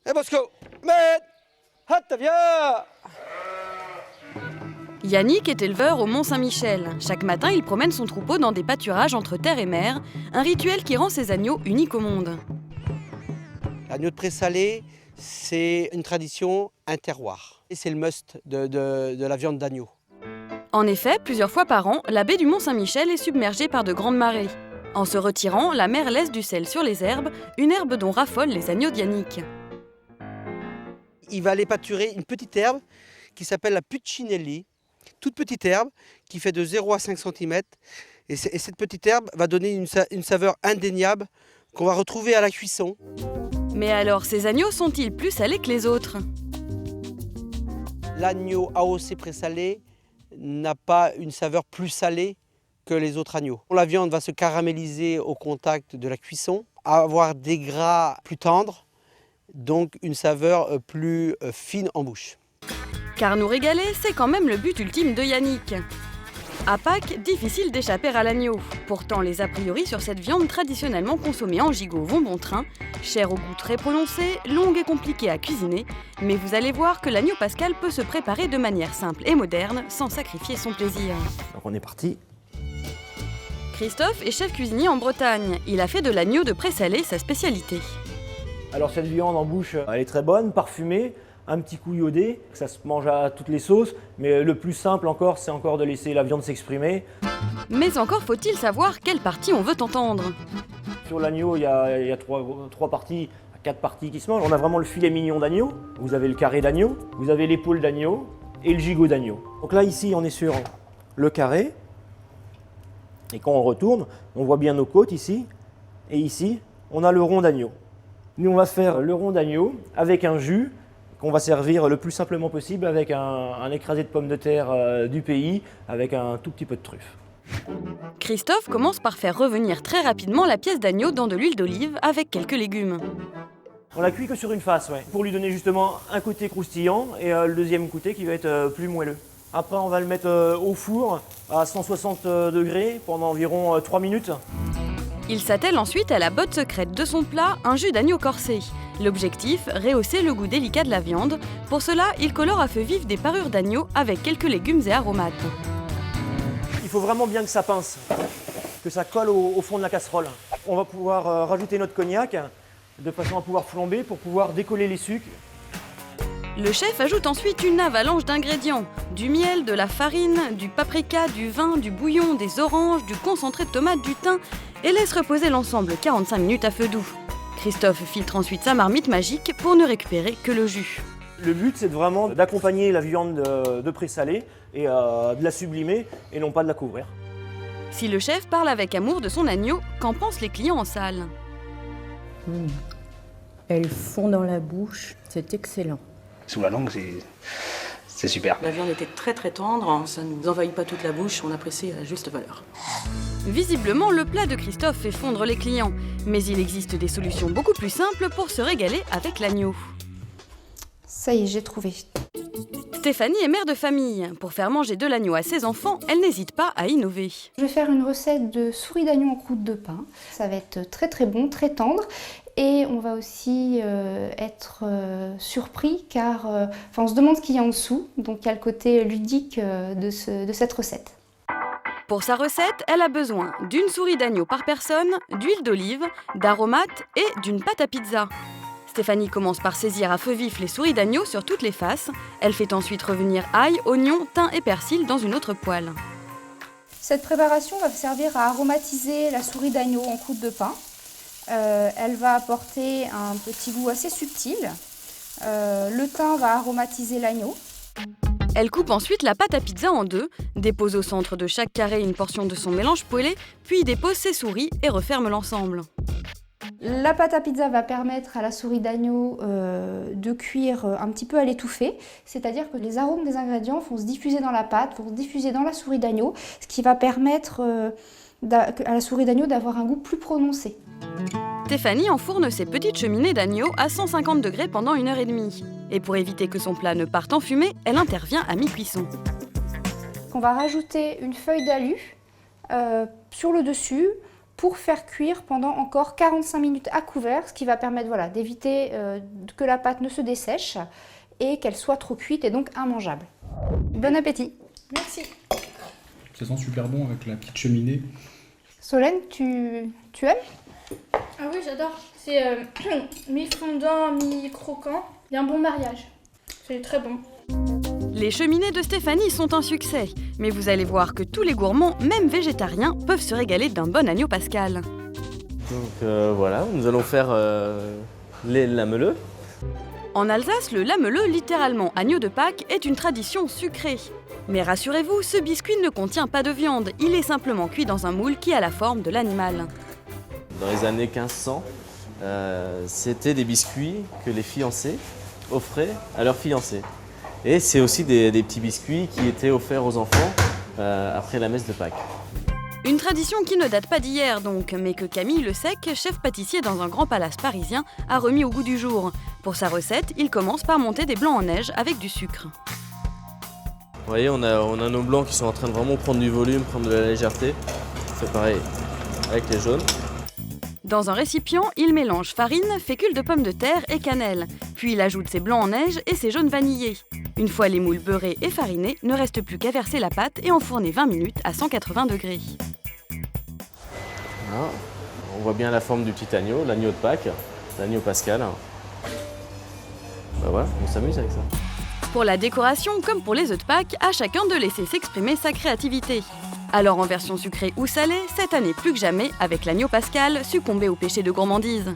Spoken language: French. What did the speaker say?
Et Bosco, mais viens. Yannick est éleveur au Mont-Saint-Michel. Chaque matin, il promène son troupeau dans des pâturages entre terre et mer, un rituel qui rend ses agneaux uniques au monde. L'agneau de présalé, c'est une tradition, un terroir. Et c'est le must de la viande d'agneau. En effet, plusieurs fois par an, la baie du Mont-Saint-Michel est submergée par de grandes marées. En se retirant, la mer laisse du sel sur les herbes, une herbe dont raffolent les agneaux de Yannick. Il va aller pâturer une petite herbe qui s'appelle la Puccinelli. Toute petite herbe qui fait de 0 à 5 cm. Et cette petite herbe va donner une saveur indéniable qu'on va retrouver à la cuisson. Mais alors, ces agneaux sont-ils plus salés que les autres ? L'agneau AOC présalé n'a pas une saveur plus salée que les autres agneaux. La viande va se caraméliser au contact de la cuisson, avoir des gras plus tendres, donc une saveur plus fine en bouche. Car nous régaler, c'est quand même le but ultime de Yannick. À Pâques, difficile d'échapper à l'agneau. Pourtant, les a priori sur cette viande traditionnellement consommée en gigot vont bon train, chère au goût très prononcé, longue et compliquée à cuisiner, mais vous allez voir que l'agneau pascal peut se préparer de manière simple et moderne, sans sacrifier son plaisir. Donc on est parti. Christophe est chef cuisinier en Bretagne. Il a fait de l'agneau de présalé sa spécialité. Alors cette viande en bouche, elle est très bonne, parfumée, un petit coup iodé, ça se mange à toutes les sauces, mais le plus simple encore, c'est encore de laisser la viande s'exprimer. Mais encore faut-il savoir quelle partie on veut entendre. Sur l'agneau, il y a trois parties, 4 parties qui se mangent. On a vraiment le filet mignon d'agneau, vous avez le carré d'agneau, vous avez l'épaule d'agneau et le gigot d'agneau. Donc là, ici, on est sur le carré. Et quand on retourne, on voit bien nos côtes ici. Et ici, on a le rond d'agneau. Nous, on va faire le rond d'agneau avec un jus qu'on va servir le plus simplement possible avec un écrasé de pommes de terre du pays, avec un tout petit peu de truffe. Christophe commence par faire revenir très rapidement la pièce d'agneau dans de l'huile d'olive avec quelques légumes. On la cuit que sur une face, ouais, pour lui donner justement un côté croustillant et le deuxième côté qui va être plus moelleux. Après, on va le mettre au four à 160 degrés pendant environ 3 minutes. Il s'attelle ensuite à la botte secrète de son plat, un jus d'agneau corsé. L'objectif, rehausser le goût délicat de la viande. Pour cela, il colore à feu vif des parures d'agneau avec quelques légumes et aromates. Il faut vraiment bien que ça pince, que ça colle au fond de la casserole. On va pouvoir rajouter notre cognac de façon à pouvoir flamber pour pouvoir décoller les sucres. Le chef ajoute ensuite une avalanche d'ingrédients. Du miel, de la farine, du paprika, du vin, du bouillon, des oranges, du concentré de tomate, du thym et laisse reposer l'ensemble 45 minutes à feu doux. Christophe filtre ensuite sa marmite magique pour ne récupérer que le jus. Le but, c'est vraiment d'accompagner la viande de présalé et de la sublimer et non pas de la couvrir. Si le chef parle avec amour de son agneau, qu'en pensent les clients en salle ? Elles fond dans la bouche, c'est excellent. Sous la langue, c'est super. La viande était très très tendre, ça ne nous envahit pas toute la bouche, on apprécie à la juste valeur. Visiblement, le plat de Christophe fait fondre les clients. Mais il existe des solutions beaucoup plus simples pour se régaler avec l'agneau. Ça y est, j'ai trouvé. Stéphanie est mère de famille. Pour faire manger de l'agneau à ses enfants, elle n'hésite pas à innover. Je vais faire une recette de souris d'agneau en croûte de pain. Ça va être très très bon, très tendre. Et on va aussi être surpris car on se demande ce qu'il y a en dessous. Donc il y a le côté ludique de cette recette. Pour sa recette, elle a besoin d'une souris d'agneau par personne, d'huile d'olive, d'aromates et d'une pâte à pizza. Stéphanie commence par saisir à feu vif les souris d'agneau sur toutes les faces. Elle fait ensuite revenir ail, oignon, thym et persil dans une autre poêle. Cette préparation va servir à aromatiser la souris d'agneau en croûte de pain. Elle va apporter un petit goût assez subtil. Le thym va aromatiser l'agneau. Elle coupe ensuite la pâte à pizza en deux, dépose au centre de chaque carré une portion de son mélange poêlé, puis dépose ses souris et referme l'ensemble. La pâte à pizza va permettre à la souris d'agneau de cuire un petit peu à l'étouffée, c'est-à-dire que les arômes des ingrédients vont se diffuser dans la pâte, vont se diffuser dans la souris d'agneau, ce qui va permettre à la souris d'agneau d'avoir un goût plus prononcé. Stéphanie enfourne ses petites cheminées d'agneau à 150 degrés pendant 1h30. Et pour éviter que son plat ne parte en fumée, elle intervient à mi-cuisson. On va rajouter une feuille d'alu sur le dessus pour faire cuire pendant encore 45 minutes à couvert, ce qui va permettre d'éviter que la pâte ne se dessèche et qu'elle soit trop cuite et donc immangeable. Bon appétit! Merci. Ça sent super bon avec la petite cheminée. Solène, tu aimes? Ah oui, j'adore. C'est mi-fondant, mi-croquant. Il y a un bon mariage. C'est très bon. Les cheminées de Stéphanie sont un succès, mais vous allez voir que tous les gourmands, même végétariens, peuvent se régaler d'un bon agneau pascal. Donc voilà, nous allons faire les lameleux. En Alsace, le lameleux, littéralement agneau de Pâques, est une tradition sucrée. Mais rassurez-vous, ce biscuit ne contient pas de viande, il est simplement cuit dans un moule qui a la forme de l'animal. Dans les années 1500, c'était des biscuits que les fiancés offraient à leurs fiancés. Et c'est aussi des petits biscuits qui étaient offerts aux enfants après la messe de Pâques. Une tradition qui ne date pas d'hier donc, mais que Camille Le Sec, chef pâtissier dans un grand palace parisien, a remis au goût du jour. Pour sa recette, il commence par monter des blancs en neige avec du sucre. Vous voyez, on a nos blancs qui sont en train de vraiment prendre du volume, prendre de la légèreté. C'est pareil avec les jaunes. Dans un récipient, il mélange farine, fécule de pommes de terre et cannelle. Puis il ajoute ses blancs en neige et ses jaunes vanillés. Une fois les moules beurrés et farinés, ne reste plus qu'à verser la pâte et enfourner 20 minutes à 180 degrés. Voilà. On voit bien la forme du petit agneau, l'agneau de Pâques, l'agneau pascal. Ben voilà, on s'amuse avec ça. Pour la décoration, comme pour les œufs de Pâques, à chacun de laisser s'exprimer sa créativité. Alors en version sucrée ou salée, cette année plus que jamais, avec l'agneau pascal, succombé au péché de gourmandise.